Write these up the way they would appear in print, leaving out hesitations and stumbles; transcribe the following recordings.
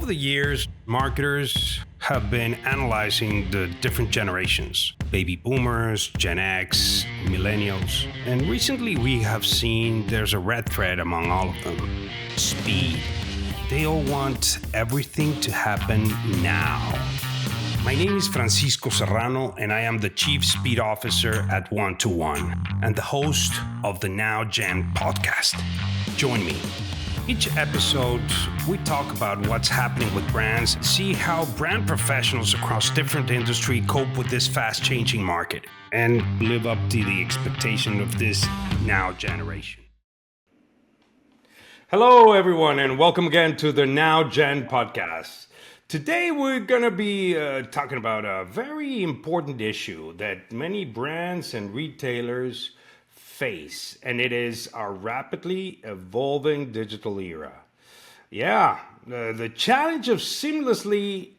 Over the years, marketers have been analyzing the different generations, baby boomers, Gen X, millennials, and recently we have seen there's a red thread among all of them: speed. They all want everything to happen now. My name is Francisco Serrano, and I am the Chief Speed Officer at One to One and the host of the TheNowGen podcast. Join me. Each episode, we talk about what's happening with brands, see how brand professionals across different industries cope with this fast-changing market, and live up to the expectation of this now generation. Hello, everyone, and welcome again to the TheNowGen podcast. Today, we're going to be talking about a very important issue that many brands and retailers face, and it is our rapidly evolving digital era. Yeah, the challenge of seamlessly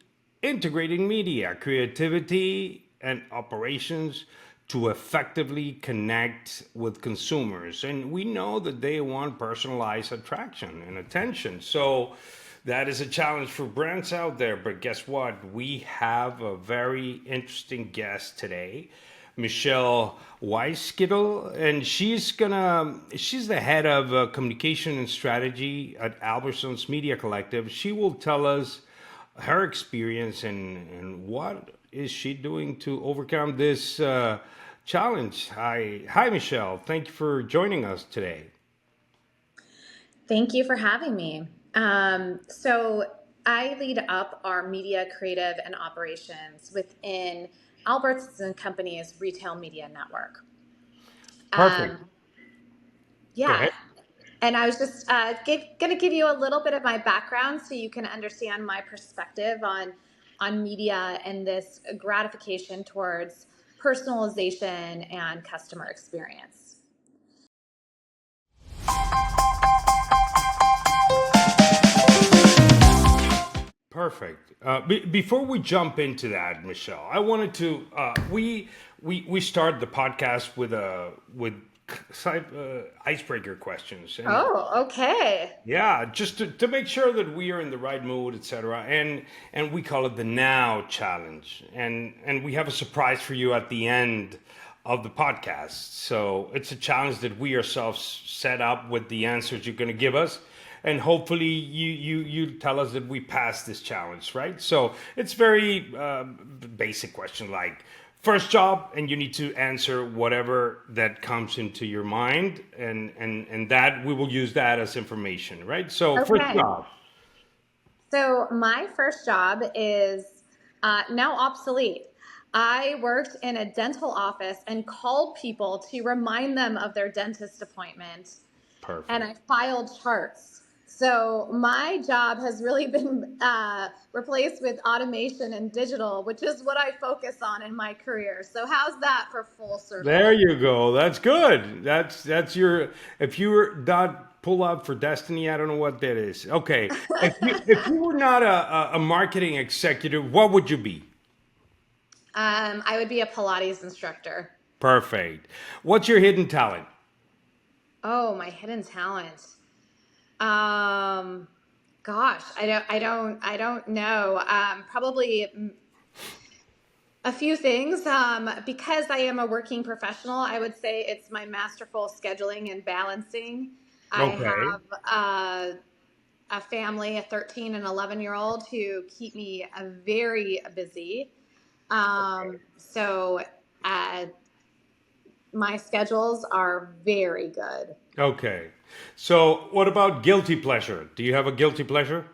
integrating media, creativity, and operations to effectively connect with consumers. And we know that they want personalized attraction and attention. So that is a challenge for brands out there. But guess what? We have a very interesting guest today, Michelle Weiskittel, and she's the head of communication and strategy at Albertsons Media Collective. She will tell us her experience and what is she doing to overcome this challenge. Hi, Michelle. Thank you for joining us today. Thank you for having me. So I lead up our media, creative, and operations within Albertsons and Company's retail media network. Perfect. Go Yeah. ahead. And I was just going to give you a little bit of my background so you can understand my perspective on media and this gratification towards personalization and customer experience. Perfect. Before we jump into that, Michelle, I wanted to we started the podcast with icebreaker questions. And Okay. yeah, just to make sure that we are in the right mood, etc. And we call it the Now Challenge, and we have a surprise for you at the end of the podcast. So it's a challenge that we ourselves set up with the answers you're going to give us. And hopefully you tell us that we passed this challenge, right? So it's very basic question like first job, and you need to answer whatever that comes into your mind, and that we will use that as information, right? So Okay. first job. So my first job is now obsolete. I worked in a dental office and called people to remind them of their dentist appointment. Perfect. And I filed charts. So my job has really been replaced with automation and digital, which is what I focus on in my career. So how's that for full circle? There you go. That's good. That's your. If you were not pull out for destiny, I don't know what that is. Okay. If you were not a marketing executive, what would you be? I would be a Pilates instructor. Perfect. What's your hidden talent? Oh, my hidden talent. Gosh, I don't know. Probably a few things. Because I am a working professional, I would say it's my masterful scheduling and balancing. Okay. I have a family, a 13 and 11-year-old, who keep me very busy. So my schedules are very good. Okay. So what about guilty pleasure? Do you have a guilty pleasure?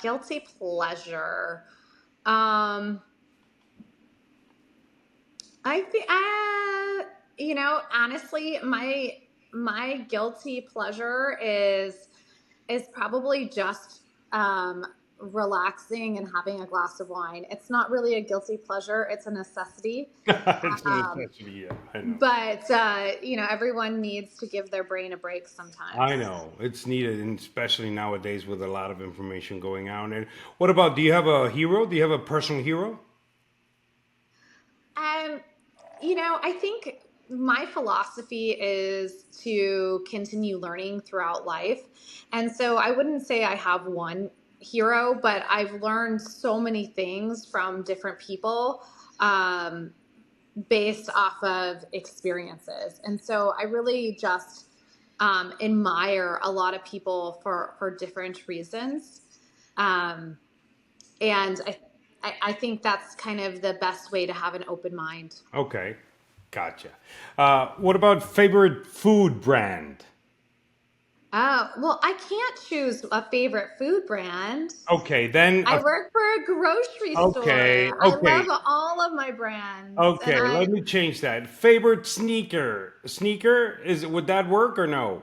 Guilty pleasure. Um, I think, honestly, my guilty pleasure is probably just relaxing and having a glass of wine. It's not really a guilty pleasure; it's a necessity. It's a Um, necessity, yeah, I know. but everyone needs to give their brain a break I sometimes. know. It's needed, and especially nowadays with a lot of information going out. And what about, do you have a hero? Do you have a personal hero? I think my philosophy is to continue learning throughout life. And so I wouldn't say I have one hero, but I've learned so many things from different people based off of experiences. And so I really just admire a lot of people for different reasons. Um, and I think that's kind of the best way to have an open mind. Okay, gotcha. What about favorite food brand? Oh, well, I can't choose a favorite food brand. Okay, then. I work for a grocery Okay, store. I okay, love all of my brands. And okay. Let me change that. Favorite sneaker. Sneaker is would that work or no?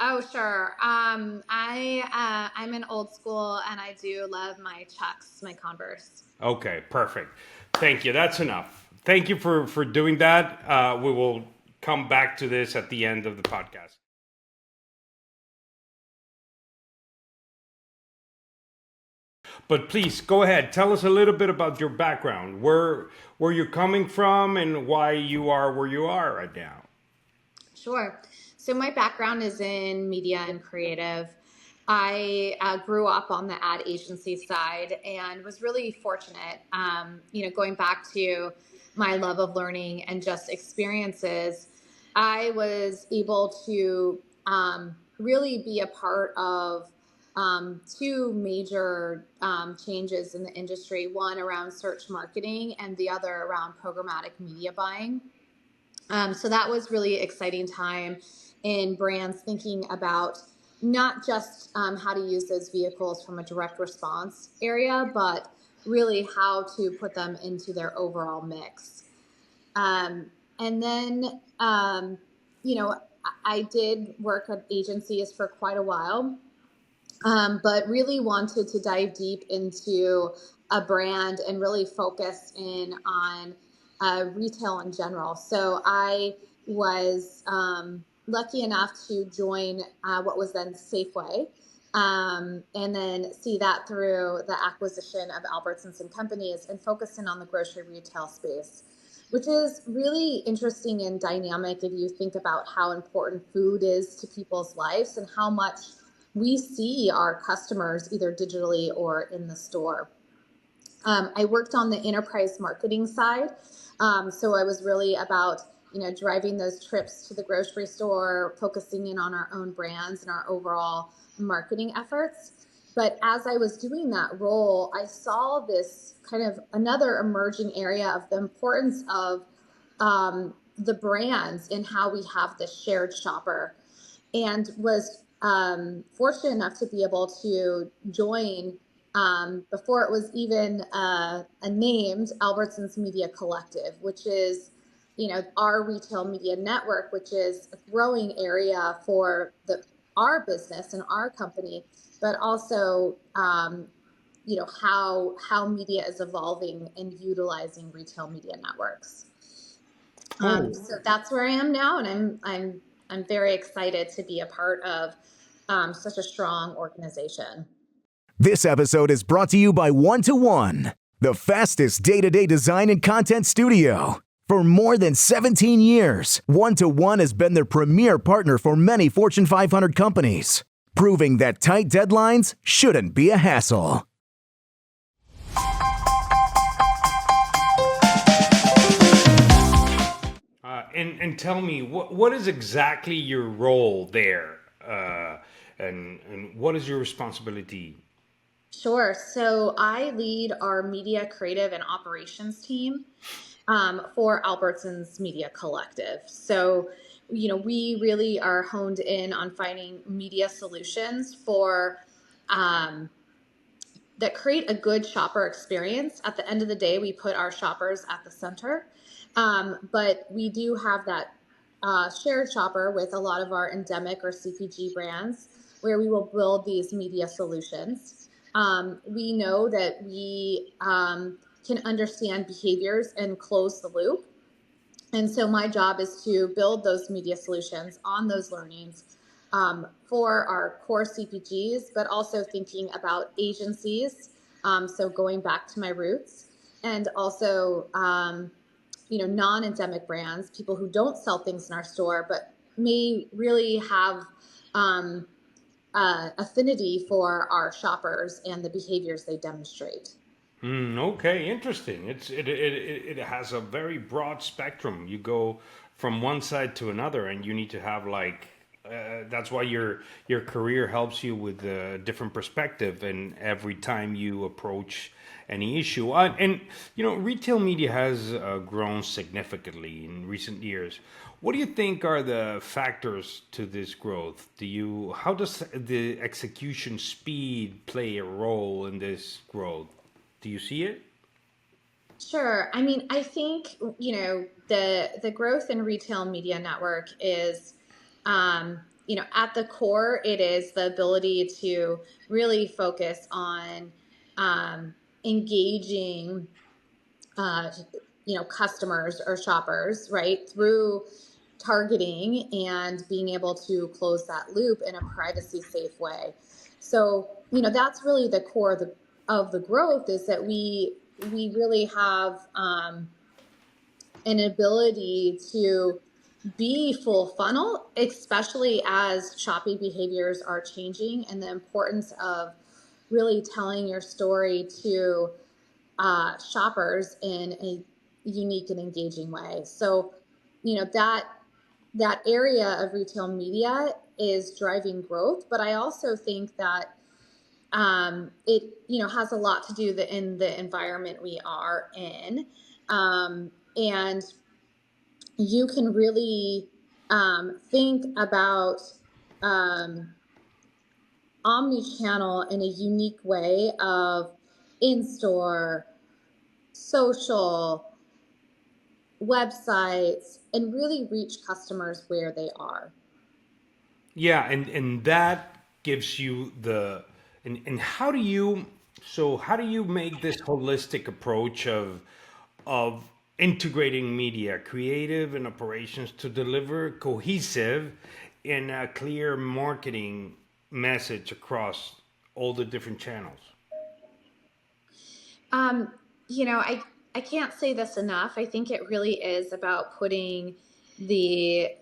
oh, sure. I'm an old school and I do love my Chucks, my Converse. Okay, perfect. Thank you. That's enough. Thank you for doing that. We will come back to this at the end of the podcast. But please go ahead. Tell us a little bit about your background, where you're coming from, and why you are where you are right now. Sure. So my background is in media and creative. I grew up on the ad agency side and was really fortunate. Going back to my love of learning and just experiences, I was able to really be a part of two major changes in the industry. One around search marketing, and the other around programmatic media buying. So that was really exciting time in brands thinking about not just how to use those vehicles from a direct response area, but really how to put them into their overall mix. And then, I did work at agencies for quite a while, but really wanted to dive deep into a brand and really focus in on retail in general. So I was lucky enough to join what was then Safeway, and then see that through the acquisition of Albertsons and Companies and focus in on the grocery retail space, which is really interesting and dynamic if you think about how important food is to people's lives and how much we see our customers either digitally or in the store. I worked on the enterprise marketing side. So I was really about, driving those trips to the grocery store, focusing in on our own brands and our overall marketing efforts. But as I was doing that role, I saw this kind of another emerging area of the importance of the brands and how we have this shared shopper, and was fortunate enough to be able to join before it was even named Albertsons Media Collective, which is, our retail media network, which is a growing area for our business and our company, but also, how media is evolving and utilizing retail media networks. Oh, So that's where I am now, and I'm very excited to be a part of such a strong organization. This episode is brought to you by One to One, the fastest day-to-day design and content studio. For more than 17 years, One to One has been their premier partner for many Fortune 500 companies, proving that tight deadlines shouldn't be a hassle. and tell me what is exactly your role there, and what is your responsibility? Sure. So I lead our media creative and operations team for Albertsons Media Collective. So, we really are honed in on finding media solutions for that create a good shopper experience. At the end of the day, we put our shoppers at the center, but we do have that shared shopper with a lot of our endemic or CPG brands where we will build these media solutions. We know that we can understand behaviors and close the loop. And so my job is to build those media solutions on those learnings for our core CPGs, but also thinking about agencies. So going back to my roots, and also, non-endemic brands, people who don't sell things in our store, but may really have affinity for our shoppers and the behaviors they demonstrate. Okay, interesting. It has a very broad spectrum. You go from one side to another, and you need to have like that's why your career helps you with a different perspective, and every time you approach any issue. And retail media has grown significantly in recent years. What do you think are the factors to this growth? How does the execution speed play a role in this growth? Do you see it? Sure. I mean, I think, the growth in retail media network is, at the core, it is the ability to really focus on engaging, uh, customers or shoppers, right, through targeting and being able to close that loop in a privacy safe way. So, that's really the core of the growth, is that we really have an ability to be full funnel, especially as shopping behaviors are changing, and the importance of really telling your story to shoppers in a unique and engaging way. So, that area of retail media is driving growth, but I also think that it has a lot to do in the environment we are in, and you can really think about omni-channel in a unique way of in-store, social, websites, and really reach customers where they are. Yeah, and that gives you and how do you make this holistic approach of integrating media, creative and operations to deliver cohesive and a clear marketing message across all the different channels? Um, I can't say this enough. I think it really is about putting the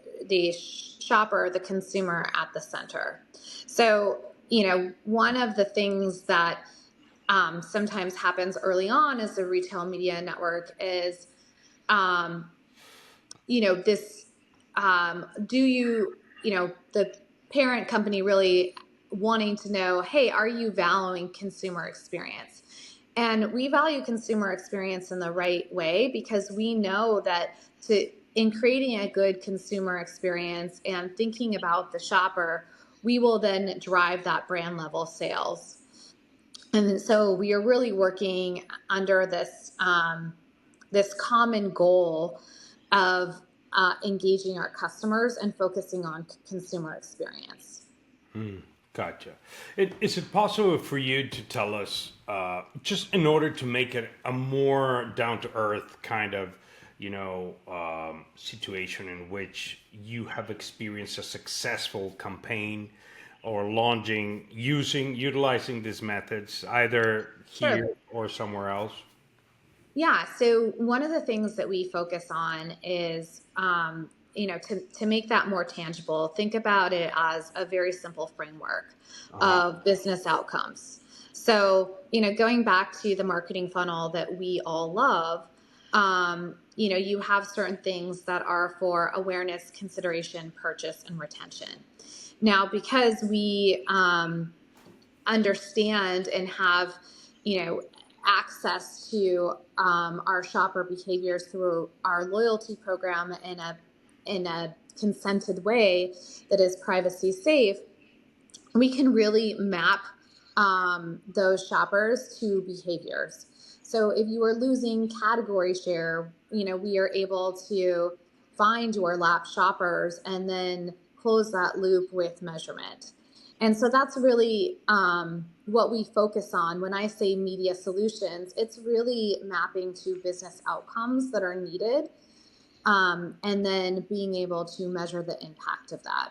shopper, the consumer, at the center. So, one of the things that sometimes happens early on as a retail media network is, um, this, do the parent company really wanting to know, hey, are you valuing consumer experience? And we value consumer experience in the right way, because we know that in creating a good consumer experience and thinking about the shopper, we will then drive that brand level sales. And so we are really working under this common goal of engaging our customers and focusing on consumer experience. Gotcha. Is it possible for you to tell us, just in order to make it a more down to earth kind of, situation in which you have experienced a successful campaign or launching utilizing these methods either Sure. here or somewhere else? Yeah. So one of the things that we focus on is, to make that more tangible, think about it as a very simple framework Uh-huh. of business outcomes. So, going back to the marketing funnel that we all love, you have certain things that are for awareness, consideration, purchase, and retention. Now, because we understand and have, access to our shopper behaviors through our loyalty program in a consented way that is privacy safe, we can really map those shoppers to behaviors. So if you are losing category share, we are able to find your lapsed shoppers and then close that loop with measurement. And so that's really what we focus on. When I say media solutions, it's really mapping to business outcomes that are needed, and then being able to measure the impact of that.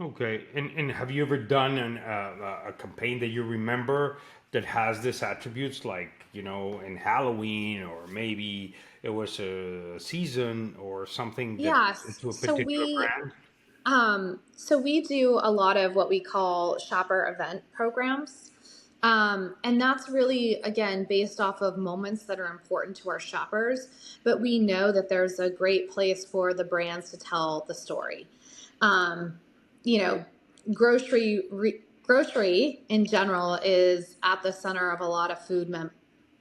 Okay. And have you ever done a campaign that you remember that has this attributes, like, in Halloween, or maybe it was a season or something that Yes. to a particular brand? So we do a lot of what we call shopper event programs. And that's really, again, based off of moments that are important to our shoppers. But we know that there's a great place for the brands to tell the story. Um, you know, grocery in general is at the center of a lot of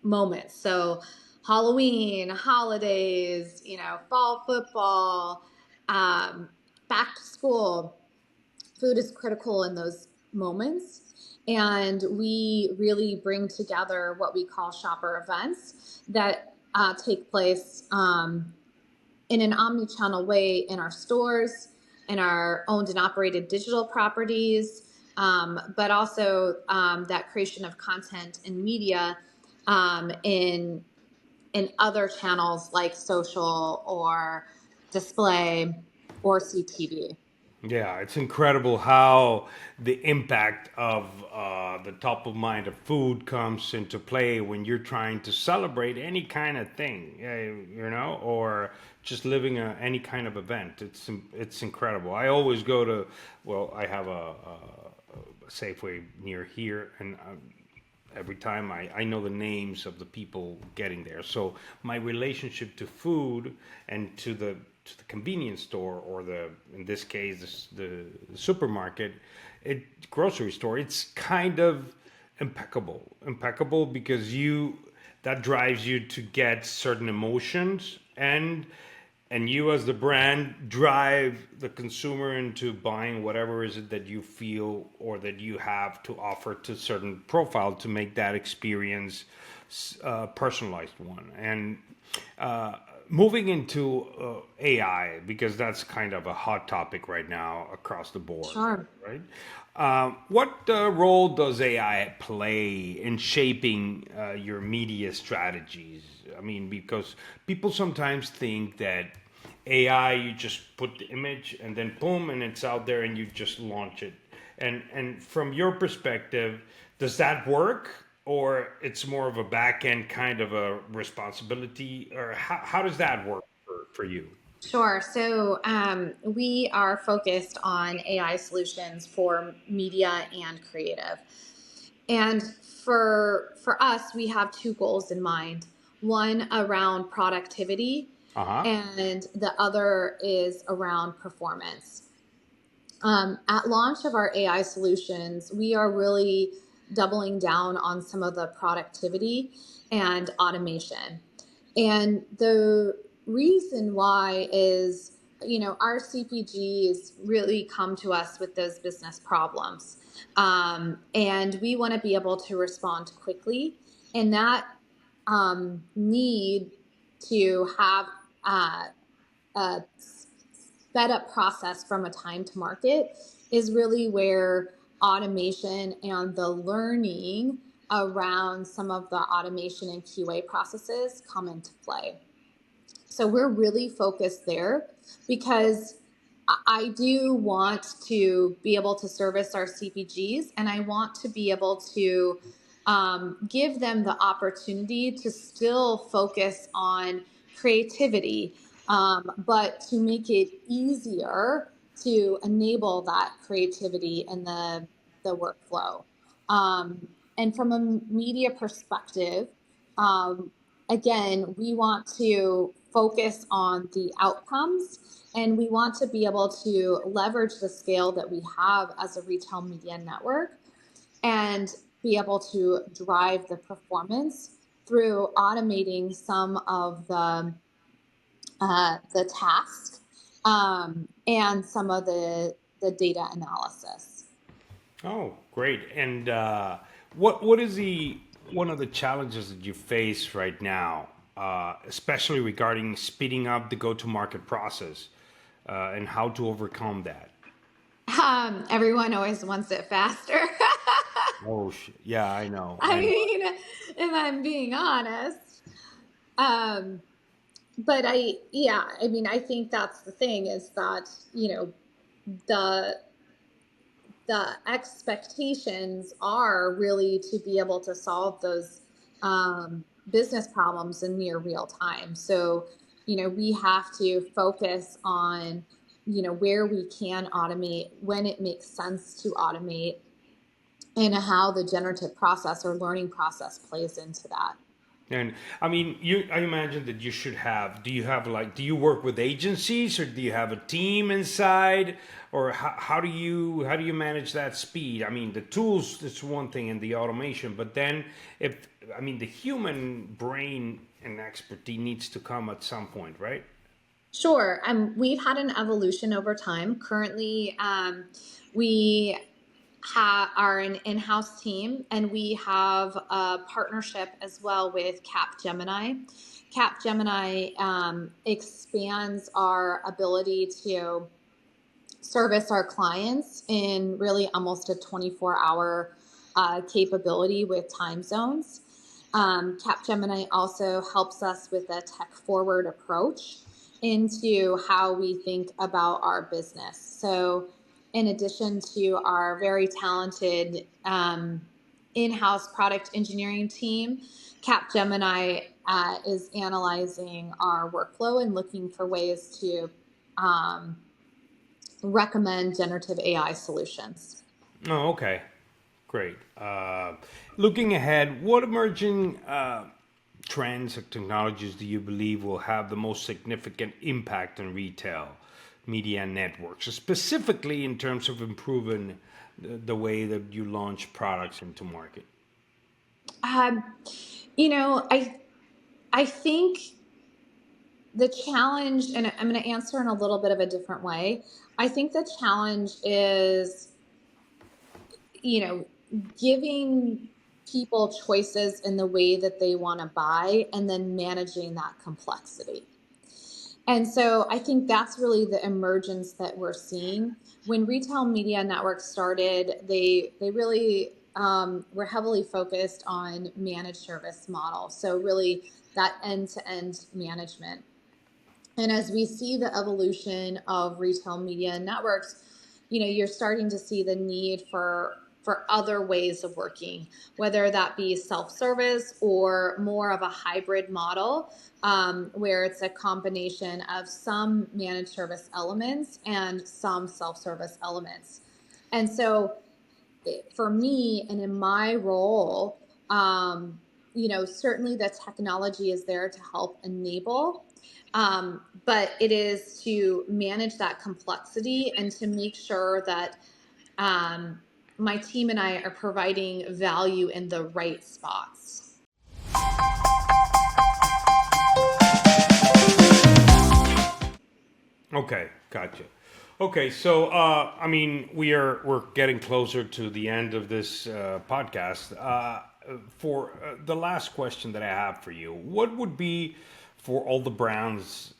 moments. So Halloween, holidays, fall football, um, back to school, food is critical in those moments. And we really bring together what we call shopper events that take place in an omni-channel way in our stores, in our owned and operated digital properties, but also that creation of content and media in other channels like social or display or CTV. Yeah, it's incredible how the impact of the top of mind of food comes into play when you're trying to celebrate any kind of thing, or just living any kind of event. It's incredible. I always go to, well, I have a Safeway near here, and every time I know the names of the people getting there. So my relationship to food and to the convenience store, or in this case the supermarket, grocery store, it's kind of impeccable because that drives you to get certain emotions, and you as the brand drive the consumer into buying whatever is it that you feel or that you have to offer to certain profile to make that experience a personalized one. And moving into AI, because that's kind of a hot topic right now across the board, Sure. right? What role does AI play in shaping your media strategies? I mean, because people sometimes think that AI, you just put the image and then boom, and it's out there, and you just launch it. And from your perspective, does that work, or it's more of a back end kind of a responsibility, or how does that work for you? Sure. So we are focused on AI solutions for media and creative. And for us, we have two goals in mind. One around productivity, Uh huh. and the other is around performance. At launch of our AI solutions, we are really doubling down on some of the productivity and automation. And the reason why is, our CPGs really come to us with those business problems. And we want to be able to respond quickly. And that need to have a sped up process from a time to market is really where automation and the learning around some of the automation and QA processes come into play. So we're really focused there because I do want to be able to service our CPGs, and I want to be able to give them the opportunity to still focus on creativity, but to make it easier to enable that creativity in the workflow. And from a media perspective, um, again, we want to focus on the outcomes, and we want to be able to leverage the scale that we have as a retail media network and be able to drive the performance through automating some of the tasks and some of the data analysis. Oh, great. And what is the one of the challenges that you face right now, especially regarding speeding up the go-to-market process, and how to overcome that? Everyone always wants it faster. Oh, yeah, I know, I I know. mean, if I'm being honest. Um, but I mean, I think that's the thing is that, the the expectations are really to be able to solve those business problems in near real time. So, we have to focus on, where we can automate, when it makes sense to automate, and how the generative process or learning process plays into that. And I mean, I imagine that you should have. Do you have do you work with agencies, or do you have a team inside, or how do you manage that speed? I mean, the tools is one thing, and the automation, but then the human brain and expertise needs to come at some point, right? Sure. We've had an evolution over time. Currently, we are an in-house team, and we have a partnership as well with Capgemini. Capgemini expands our ability to service our clients in really almost a 24-hour capability with time zones. Capgemini also helps us with a tech-forward approach into how we think about our business. So in addition to our very talented in-house product engineering team, Capgemini is analyzing our workflow and looking for ways to recommend generative AI solutions. Oh, okay. Great. Looking ahead, what emerging trends or technologies do you believe will have the most significant impact on retail media networks, specifically in terms of improving the way that you launch products into market? Um, I think the challenge, and I'm going to answer in a little bit of a different way. I think the challenge is, giving people choices in the way that they want to buy and then managing that complexity. And so I think that's really the emergence that we're seeing. When retail media networks started, they really were heavily focused on managed service model. So really that end-to-end management. And as we see the evolution of retail media networks, you're starting to see the need for other ways of working, whether that be self-service or more of a hybrid model, where it's a combination of some managed service elements and some self-service elements. And so for me and in my role, certainly the technology is there to help enable, but it is to manage that complexity and to make sure that my team and I are providing value in the right spots. Okay, gotcha. Okay, so we're getting closer to the end of this podcast. For the last question that I have for you, what would be for all the brands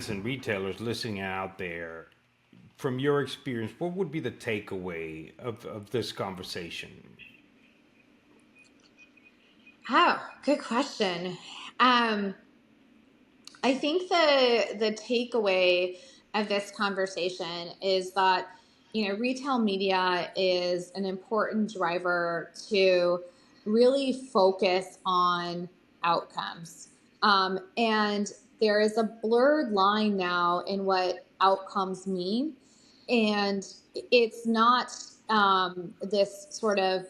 and retailers listening out there, from your experience, what would be the takeaway of this conversation? Oh, good question. I think the takeaway of this conversation is that retail media is an important driver to really focus on outcomes, and there is a blurred line now in what outcomes mean, and it's not this sort of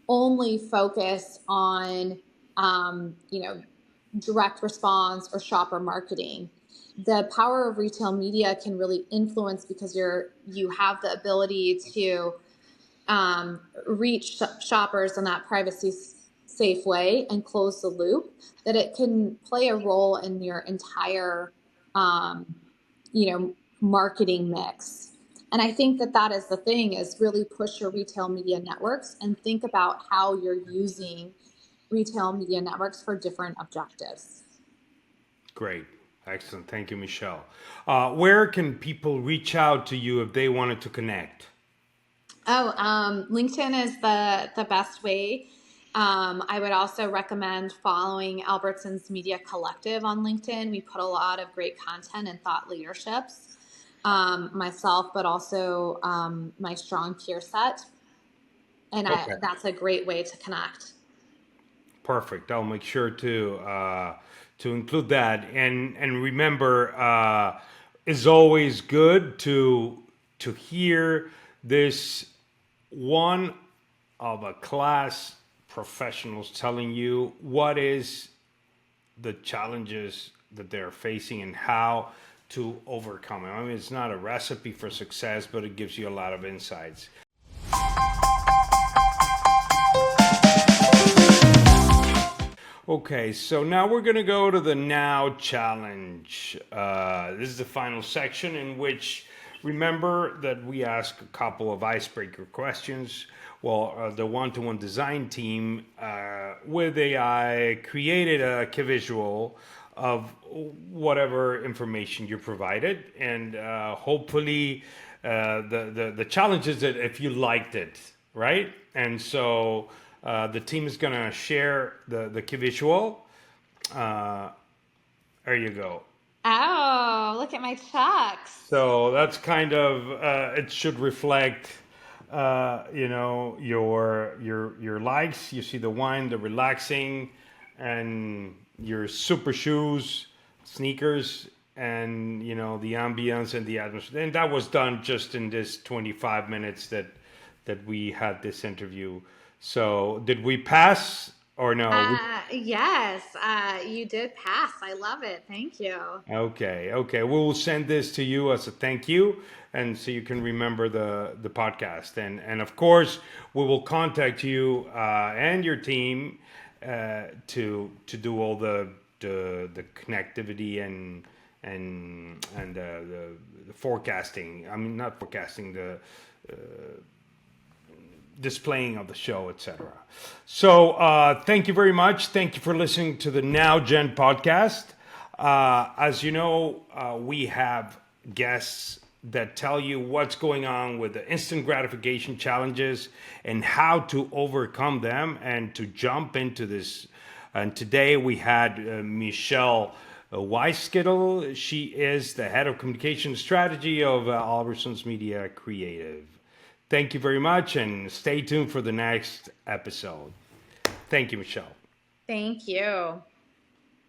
only focus on direct response or shopper marketing. The power of retail media can really influence because you have the ability to reach shoppers in that privacy safe way and close the loop, that it can play a role in your entire marketing mix. And I think that is the thing, is really push your retail media networks and think about how you're using retail media networks for different objectives. Great. Excellent. Thank you, Michelle. Where can people reach out to you if they wanted to connect? LinkedIn is the best way. I would also recommend following Albertsons Media Collective on LinkedIn. We put a lot of great content and thought leaderships. myself, but also my strong peer set. And Okay. that's a great way to connect. Perfect. I'll make sure to include that. And remember, it's always good to hear this one of a class professionals telling you what is the challenges that they're facing and how to overcome them. I mean, it's not a recipe for success, but it gives you a lot of insights. Okay, so now we're going to go to the Now Challenge. This is the final section in which, remember that we ask a couple of icebreaker questions. Well, the one-to-one design team with AI created a key visual of whatever information you provided, and hopefully the challenge is that if you liked it, right? And so the team is gonna share the key visual. There you go. Oh, look at my chucks. So that's kind of it should reflect, your likes. You see the wine, the relaxing, and your super shoes, sneakers, and the ambience and the atmosphere. And that was done just in this 25 minutes that we had this interview. So did we pass or no? Yes, you did pass. I love it. Thank you. Okay. We will send this to you as a thank you, and so you can remember the podcast. And of course, we will contact you and your team to do all the connectivity and the forecasting. I mean, not forecasting, the displaying of the show, etc. So thank you very much. Thank you for listening to the NowGen podcast. As you know, we have guests that tell you what's going on with the instant gratification challenges and how to overcome them and to jump into this. And today we had Michelle Weiskittel. She is the head of communication strategy of Albertsons Media Creative. Thank you very much, and stay tuned for the next episode. Thank you, Michelle. Thank you.